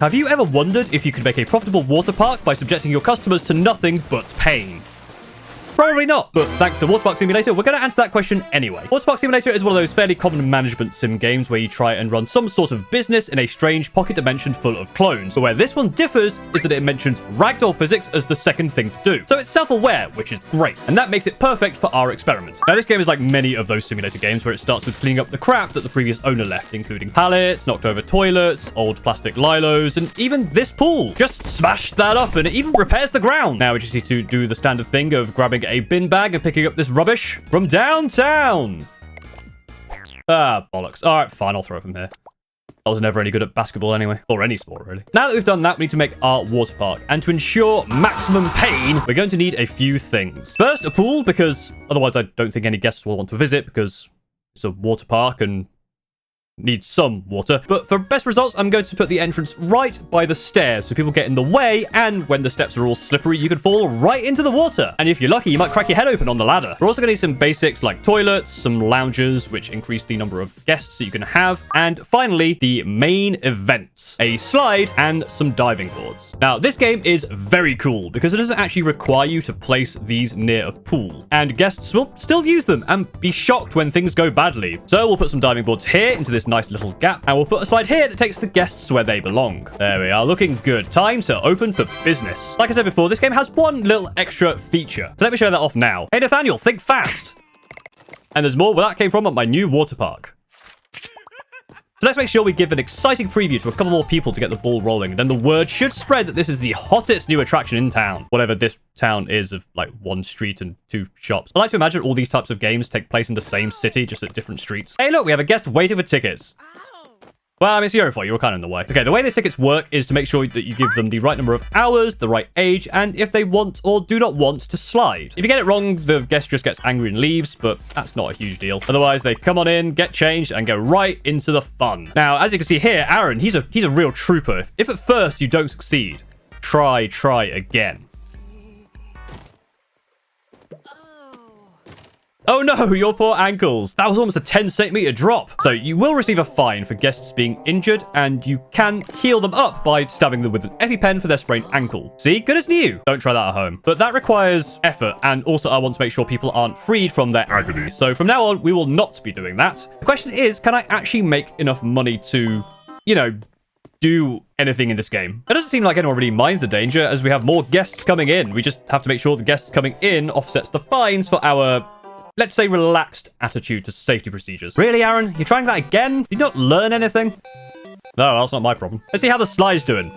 Have you ever wondered if you could make a profitable water park by subjecting your customers to nothing but pain? Probably not, but thanks to Waterpark Simulator, we're going to answer that question anyway. Waterpark Simulator is one of those fairly common management sim games where you try and run some sort of business in a strange pocket dimension full of clones. But where this one differs is that it mentions ragdoll physics as the second thing to do. So it's self-aware, which is great, and that makes it perfect for our experiment. Now, this game is like many of those simulator games where it starts with cleaning up the crap that the previous owner left, including pallets, knocked over toilets, old plastic lilos, and even this pool. Just smash that up and it even repairs the ground. Now we just need to do the standard thing of grabbing a bin bag and picking up this rubbish from downtown. Ah, bollocks. All right, fine. I'll throw it from here. I was never any good at basketball anyway, or any sport really. Now that we've done that, we need to make our water park. And to ensure maximum pain, we're going to need a few things. First, a pool, because otherwise I don't think any guests will want to visit because it's a water park and needs some water. But for best results, I'm going to put the entrance right by the stairs so people get in the way, and when the steps are all slippery, you can fall right into the water. And if you're lucky, you might crack your head open on the ladder. We're also going to need some basics like toilets, some lounges, which increase the number of guests that you can have, and finally, the main events, a slide and some diving boards. Now, this game is very cool because it doesn't actually require you to place these near a pool, and guests will still use them and be shocked when things go badly. So we'll put some diving boards here into this nice little gap, and we'll put a slide here that takes the guests where they belong. There we are, looking good. Time to open for business. Like I said before, this game has one little extra feature, so let me show that off now. Hey Nathaniel, think fast. And there's more where that came from at my new water park. So let's make sure we give an exciting preview to a couple more people to get the ball rolling. Then the word should spread that this is the hottest new attraction in town. Whatever this town is of like one street and two shops. I like to imagine all these types of games take place in the same city, just at different streets. Hey look, we have a guest waiting for tickets. Well, I mean, it's your fault. You were kind of in the way. Okay, the way the tickets work is to make sure that you give them the right number of hours, the right age, and if they want or do not want to slide. If you get it wrong, the guest just gets angry and leaves, but that's not a huge deal. Otherwise, they come on in, get changed, and go right into the fun. Now, as you can see here, Aaron, he's a real trooper. If at first you don't succeed, try again. Oh no, your poor ankles. That was almost a 10-centimeter drop. So you will receive a fine for guests being injured, and you can heal them up by stabbing them with an EpiPen for their sprained ankle. See, good as new. Don't try that at home. But that requires effort, and also I want to make sure people aren't freed from their agony. So from now on, we will not be doing that. The question is, can I actually make enough money to, you know, do anything in this game? It doesn't seem like anyone really minds the danger as we have more guests coming in. We just have to make sure the guests coming in offsets the fines for our, let's say, relaxed attitude to safety procedures. Really, Aaron? You're trying that again? Did you not learn anything? No, that's not my problem. Let's see how the slide's doing.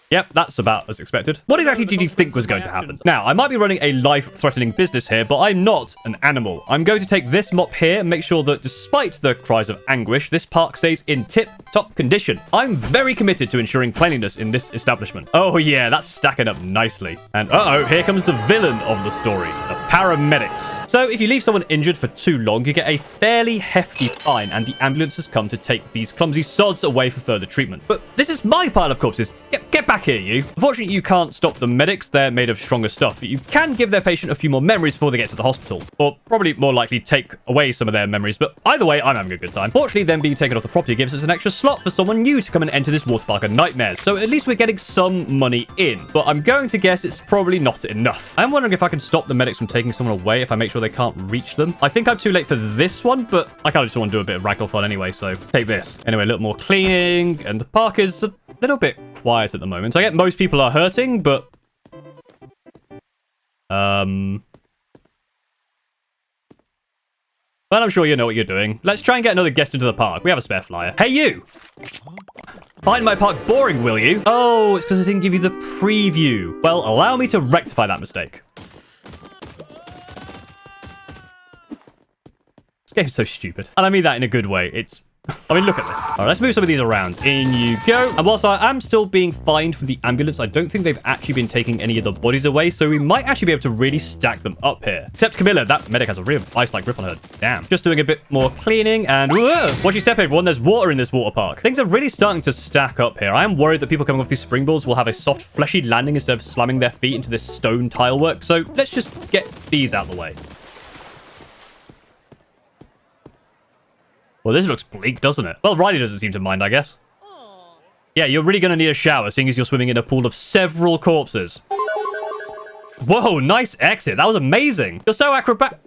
Yep, that's about as expected. What exactly did you think was going to happen? Now, I might be running a life-threatening business here, but I'm not an animal. I'm going to take this mop here and make sure that despite the cries of anguish, this park stays in tip-top condition. I'm very committed to ensuring cleanliness in this establishment. Oh yeah, that's stacking up nicely. And uh-oh, here comes the villain of the story, the paramedics. So if you leave someone injured for too long, you get a fairly hefty fine, and the ambulance has come to take these clumsy sods away for further treatment. But this is my pile of corpses. Get back here, you. Unfortunately, you can't stop the medics. They're made of stronger stuff, but you can give their patient a few more memories before they get to the hospital. Or probably more likely take away some of their memories, but either way, I'm having a good time. Fortunately, them being taken off the property gives us an extra slot for someone new to come and enter this water park of nightmares, so at least we're getting some money in. But I'm going to guess it's probably not enough. I'm wondering if I can stop the medics from taking someone away if I make sure they can't reach them. I think I'm too late for this one, but I kind of just want to do a bit of ragdoll fun anyway, so take this. Anyway, a little more cleaning, and the park is a little bit quiet at the moment. I get most people are hurting, but well, I'm sure you know what you're doing. Let's try and get another guest into the park. We have a spare flyer. Hey, you! Find my park boring, will you? Oh, it's because I didn't give you the preview. Well, allow me to rectify that mistake. This game's so stupid. And I mean that in a good way. I mean, look at this. All right, let's move some of these around. In you go. And whilst I am still being fined for the ambulance, I don't think they've actually been taking any of the bodies away, so we might actually be able to really stack them up here. Except Camilla, that medic has a real ice-like grip on her. Damn. Just doing a bit more cleaning, and whoa, watch your step, everyone. There's water in this water park. Things are really starting to stack up here. I am worried that people coming off these springboards will have a soft, fleshy landing instead of slamming their feet into this stone tile work, so let's just get these out of the way. Well, this looks bleak, doesn't it? Well, Riley doesn't seem to mind, I guess. Yeah, you're really going to need a shower, seeing as you're swimming in a pool of several corpses. Whoa, nice exit. That was amazing. You're so acrobat.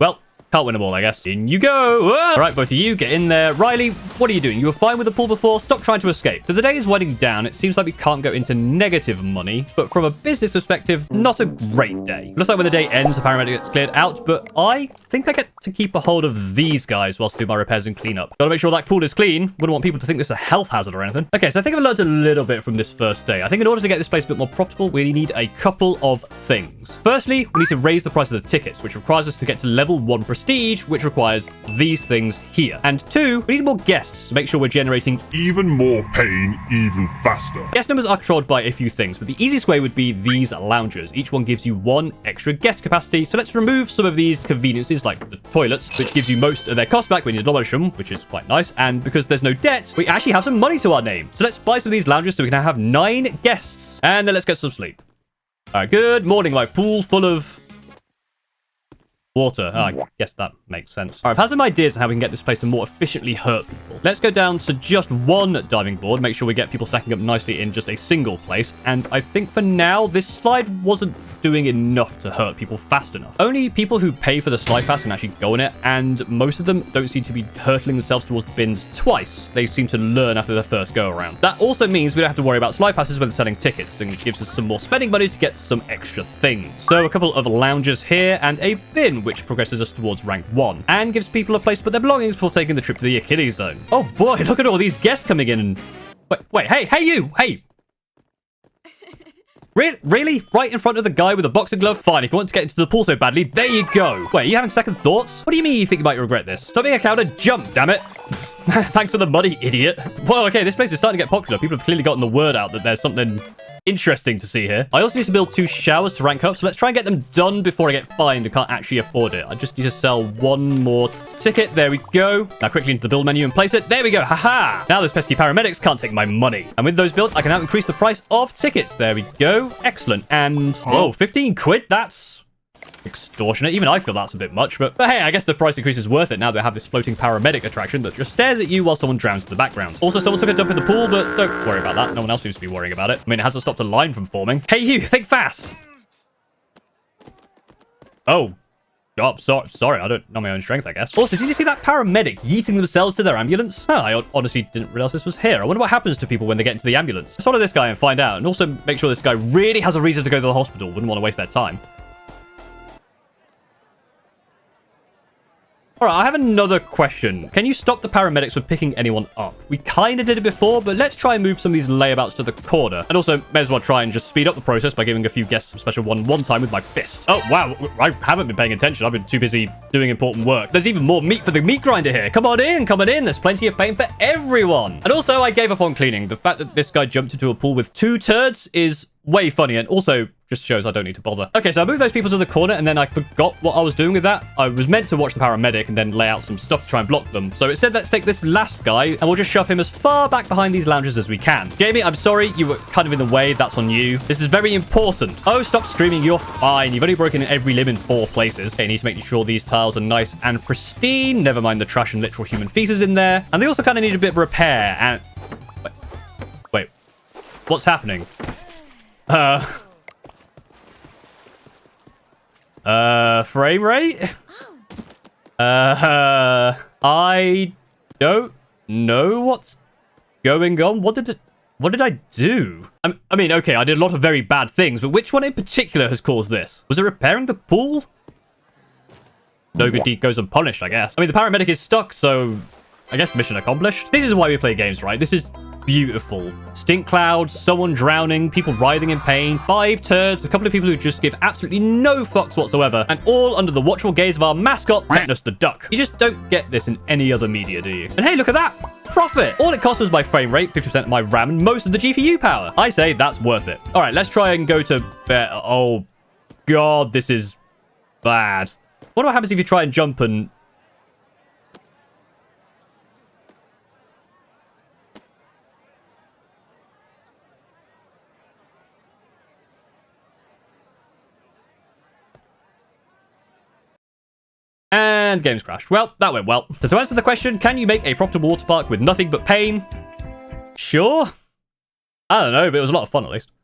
Well, can't win them all, I guess. In you go. Whoa. All right, both of you, get in there. Riley, what are you doing? You were fine with the pool before. Stop trying to escape. So the day is winding down. It seems like we can't go into negative money, but from a business perspective, not a great day. Looks like when the day ends, the paramedic gets cleared out, but I think I get to keep a hold of these guys whilst I do my repairs and cleanup. Gotta make sure that pool is clean. Wouldn't want people to think this is a health hazard or anything. Okay, so I think I've learned a little bit from this first day. I think in order to get this place a bit more profitable, we need a couple of things. Firstly, we need to raise the price of the tickets, which requires us to get to level 1 prestige, which requires these things here. And 2, we need more guests to make sure we're generating even more pain, even faster. Guest numbers are controlled by a few things, but the easiest way would be these loungers. Each one gives you 1 extra guest capacity. So let's remove some of these conveniences like the toilets, which gives you most of their cost back when you demolish them, which is quite nice. And because there's no debt, we actually have some money to our name. So let's buy some of these loungers so we can have 9 guests. And then let's get some sleep. All right, good morning, my pool full of water. Oh, I guess that makes sense. All right, I've had some ideas on how we can get this place to more efficiently hurt people. Let's go down to just 1 diving board, make sure we get people stacking up nicely in just a single place. And I think for now, this slide wasn't doing enough to hurt people fast enough. Only people who pay for the slide pass can actually go on it, and most of them don't seem to be hurtling themselves towards the bins twice. They seem to learn after their first go around. That also means we don't have to worry about slide passes when selling tickets, and gives us some more spending money to get some extra things. So a couple of loungers here and a bin, which progresses us towards rank 1 and gives people a place to put their belongings before taking the trip to the Achilles zone. Oh boy, look at all these guests coming in and... Wait, hey you! Hey! Really? Right in front of the guy with the boxing glove? Fine, if you want to get into the pool so badly, there you go. Wait, are you having second thoughts? What do you mean you think you might regret this? Stop being a coward, jump, damn it. Thanks for the money, idiot. Well, okay, this place is starting to get popular. People have clearly gotten the word out that there's something interesting to see here. I also need to build 2 showers to rank up, so let's try and get them done before I get fined and can't actually afford it. I just need to sell 1 more ticket. There we go. Now quickly into the build menu and place it. There we go. Haha. Now those pesky paramedics can't take my money. And with those built, I can now increase the price of tickets. There we go. Excellent. And whoa, 15 quid. That's extortionate. Even I feel that's a bit much, but hey, I guess the price increase is worth it now they have this floating paramedic attraction that just stares at you while someone drowns in the background. Also, someone took a dump in the pool, but don't worry about that. No one else seems to be worrying about it. I mean, it hasn't stopped a line from forming. Hey, you, think fast. Oh, sorry, I don't know my own strength, I guess. Also, did you see that paramedic yeeting themselves to their ambulance? Oh, I honestly didn't realize this was here. I wonder what happens to people when they get into the ambulance. Let's follow this guy and find out, and also make sure this guy really has a reason to go to the hospital. Wouldn't want to waste their time. All right, I have another question. Can you stop the paramedics from picking anyone up? We kind of did it before, but let's try and move some of these layabouts to the corner. And also, may as well try and just speed up the process by giving a few guests some special one time with my fist. Oh, wow. I haven't been paying attention. I've been too busy doing important work. There's even more meat for the meat grinder here. Come on in. There's plenty of pain for everyone. And also, I gave up on cleaning. The fact that this guy jumped into a pool with 2 turds is way funny, and also just shows I don't need to bother. Okay, so I moved those people to the corner, and then I forgot what I was doing with that. I was meant to watch the paramedic and then lay out some stuff to try and block them. So it said, let's take this last guy, and we'll just shove him as far back behind these lounges as we can. Jamie, I'm sorry. You were kind of in the way. That's on you. This is very important. Oh, stop screaming. You're fine. You've only broken every limb in 4 places. Okay, need to make sure these tiles are nice and pristine. Never mind the trash and literal human feces in there. And they also kind of need a bit of repair. And wait. What's happening? Frame rate? I don't know what's going on. What did I do? I mean, okay, I did a lot of very bad things, but which one in particular has caused this? Was it repairing the pool? No good deed goes unpunished, I guess. I mean, the paramedic is stuck, so I guess mission accomplished. This is why we play games, right? This is beautiful. Stink clouds, someone drowning, people writhing in pain, 5 turds, a couple of people who just give absolutely no fucks whatsoever, and all under the watchful gaze of our mascot, Tetanus the Duck. You just don't get this in any other media, do you? And hey, look at that! Profit! All it cost was my frame rate, 50% of my RAM, and most of the GPU power. I say that's worth it. All right, let's try and go to bed. Oh, God, this is bad. What happens if you try and jump and... And games crashed. Well, that went well. So to answer the question, can you make a profitable water park with nothing but pain? Sure? I don't know, but it was a lot of fun at least.